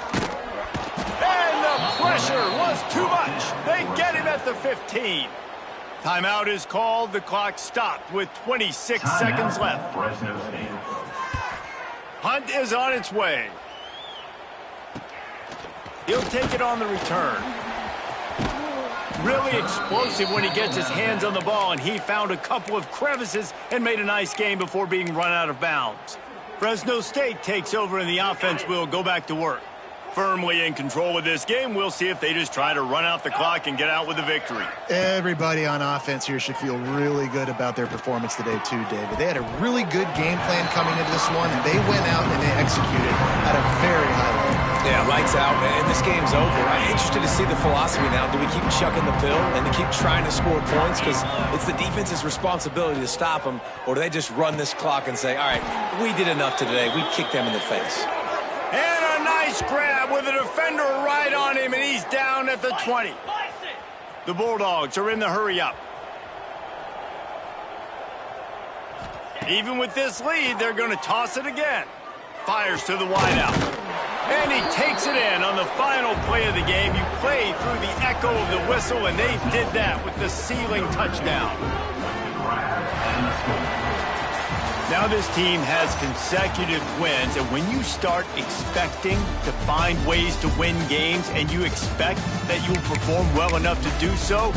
And the pressure was too much. They get him at the 15. Timeout is called. The clock stopped with 26 seconds left. Hunt is on its way. He'll take it on the return. Really explosive when he gets his hands on the ball, and he found a couple of crevices and made a nice game before being run out of bounds. Fresno State takes over, and the offense will go back to work. Firmly in control of this game. We'll see if they just try to run out the clock and get out with a victory. Everybody on offense here should feel really good about their performance today too, David. They had a really good game plan coming into this one, and they went out and they executed at a very high level. Yeah, lights out, and this game's over. I'm interested to see the philosophy now. Do we keep chucking the pill and to keep trying to score points because it's the defense's responsibility to stop them, or do they just run this clock and say, all right, we did enough today. We kicked them in the face. And a nice grab with a defender right on him, and he's down at the 20. The Bulldogs are in the hurry-up. Even with this lead, they're going to toss it again. Fires to the wideout. And he takes it in on the final play of the game. You play through the echo of the whistle, and they did that with the sealing touchdown. Now this team has consecutive wins, and when you start expecting to find ways to win games and you expect that you'll perform well enough to do so,